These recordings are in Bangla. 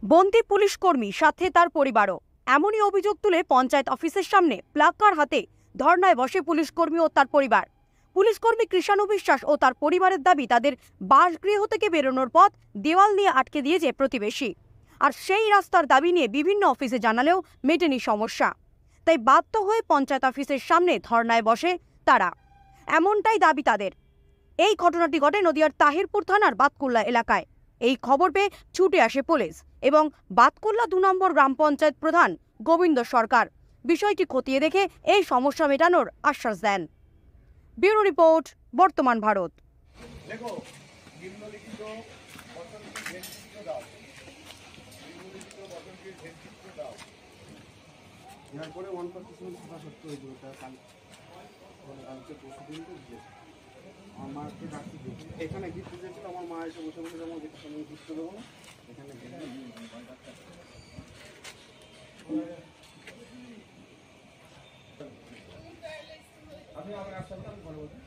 বন্দী পুলিশ কর্মী সাথে তার পরিবারও। এমনই অভিযোগ তুলে পঞ্চায়েত অফিসের সামনে প্লাকার্ড হাতে ধর্নায় বসে পুলিশ কর্মী ও তার পরিবার। পুলিশ কর্মী কৃষাণু বিশ্বাস ও তার পরিবারের দাবি, তাদের বাসগৃহ থেকে বেরোনোর পথ দেওয়াল দিয়ে আটকে দিয়েছে প্রতিবেশী। আর সেই রাস্তার দাবি নিয়ে বিভিন্ন অফিসে জানালেও মেটেনি সমস্যা। তাই বাধ্য হয়ে পঞ্চায়েত অফিসের সামনে ধর্নায় বসে তারা। এমনটাই দাবি তাদের। এই ঘটনাটি ঘটে নদিয়ার তাহিরপুর থানার বাতকুল্লা এলাকায়। এই খবর পেয়ে ছুটে আসে পুলিশ এবং বাতকুল্লা 2 নম্বর গ্রাম পঞ্চায়েত প্রধান গোবিন্দ সরকার বিষয়টি খতিয়ে দেখে এই সমস্যা মেটানোর আশ্বাস দেন। ব্যুরো রিপোর্ট, বর্তমান ভারত। এখানে গিফট দিয়েছিল আমার মা এসে বসে বসে যেমন গিফট দেবো না এখানে আপনি আমার আসলে আমি ভালো বলছি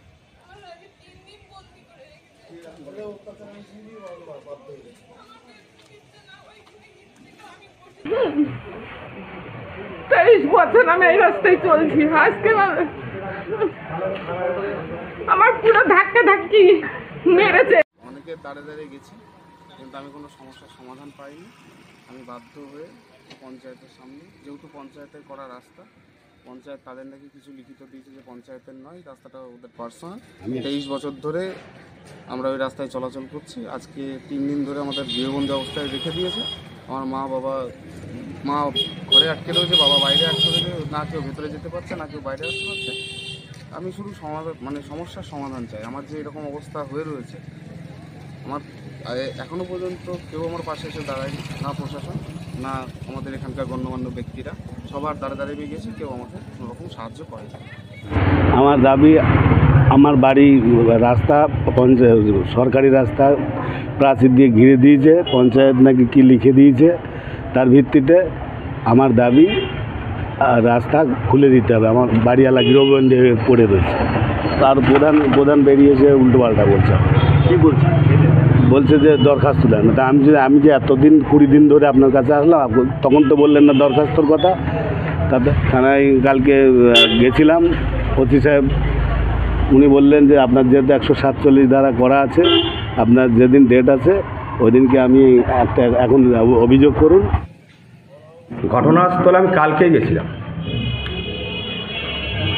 তেইশ বছর আমি এই রাস্তায় চলছি। আজকে আমার পুরো ধাক্কা ধাক্কি মেরেছে। অনেকে দাঁড়ে দাঁড়িয়ে গেছি, কিন্তু আমি কোনো সমস্যার সমাধান পাইনি। আমি বাধ্য হয়ে পঞ্চায়েতের সামনে, যেহেতু পঞ্চায়েতের করা রাস্তা, পঞ্চায়েত তাদের নাকি কিছু লিখিত দিয়েছে যে পঞ্চায়েতের নয়, রাস্তাটা ওদের পার্সোনাল। 23 বছর ধরে আমরা ওই রাস্তায় চলাচল করছি। আজকে 3 দিন ধরে আমাদের গৃহবন্দী অবস্থায় রেখে দিয়েছে। আমার মা ঘরে আটকে রয়েছে, বাবা বাইরে আটকে রয়েছে, না কেউ ভেতরে যেতে পারছে, না কেউ বাইরে আসতে পারছে। আমি শুধু সমস্যার সমাধান চাই। আমার যে এরকম অবস্থা হয়ে রয়েছে, আমার এখনও পর্যন্ত কেউ আমার পাশে এসে দাঁড়ায়নি, না প্রশাসন, না আমাদের এখানকার গণ্যমান্য ব্যক্তিরা। সবার দাঁড়িয়ে গেছে, কেউ আমাকে কোনোরকম সাহায্য করে। আমার দাবি, আমার বাড়ি রাস্তা সরকারি রাস্তা প্রাচীর দিয়ে ঘিরে দিয়েছে, পঞ্চায়েত নাকি কি লিখে দিয়েছে, তার ভিত্তিতে আমার দাবি রাস্তা খুলে দিতে হবে। আমার বাড়িওয়ালা গৃহবন্দী পড়ে রয়েছে, তার প্রধান বেরিয়েছে উল্টোপাল্টা বলছে। কী বলছে যে দরখাস্ত দেন। তা আমি যে এতদিন 20 দিন ধরে আপনার কাছে আসলাম, তখন তো বললেন না দরখাস্তর কথা। তাতে থানায় কালকে গেছিলাম, ওসি সাহেব উনি বললেন যে আপনার যেহেতু 147 ধারা করা আছে, আপনার যেদিন ডেট আছে ওই দিনকে আমি এখন অভিযোগ করুন। ঘটনাস্থলে আমি কালকেই গেছিলাম।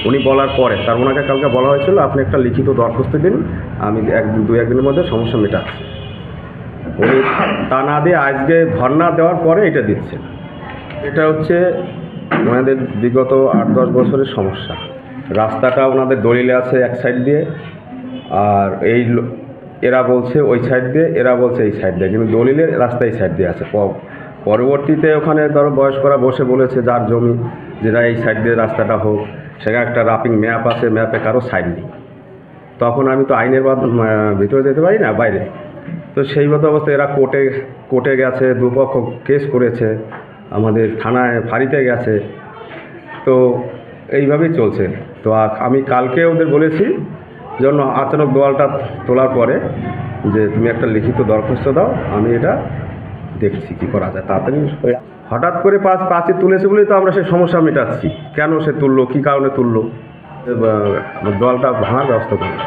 উনি বলার পরে ওনাকে কালকে বলা হয়েছিল আপনি একটা লিখিত দরখাস্ত দিন, আমি 2-1 দিনের মধ্যে সমস্যা মেটাচ্ছি। উনি তা না দিয়ে আজকে ধর্না দেওয়ার পরে এটা দিচ্ছেন। এটা হচ্ছে ওনাদের বিগত 8-10 বছরের সমস্যা। রাস্তাটা ওনাদের দলিলে আছে এক সাইড দিয়ে, আর এরা বলছে ওই সাইড দিয়ে, এরা বলছে এই সাইড দিয়ে, কিন্তু দলিলে রাস্তা এই সাইড দিয়ে আছে। পরবর্তীতে ওখানে ধরো বয়স্করা বসে বলেছে যার জমি, যেটা এই সাইড দিয়ে রাস্তাটা হোক, সেখানে একটা রাপিং ম্যাপ আছে, ম্যাপে কারো সাইড নেই। তখন আমি তো আইনের ভিতরে যেতে পারি না, বাইরে। তো সেই মতো অবস্থায় এরা কোর্টে গেছে, দুপক্ষ কেস করেছে, আমাদের থানায় ফাঁড়িতে গেছে। তো এইভাবেই চলছে। তো আমি কালকে ওদের বলেছি জন্য আচানক দেওয়ালটা তোলার পরে যে তুমি একটা লিখিত দরখাস্ত দাও, আমি এটা দেখছি কী করা যায় তাড়াতাড়ি। হঠাৎ করে প্রাচীর তুলেছে বলেই তো আমরা সেই সমস্যা মেটাচ্ছি। কেন সে তুললো, কী কারণে তুললো, দেওয়ালটা ভাঙার ব্যবস্থা করলো।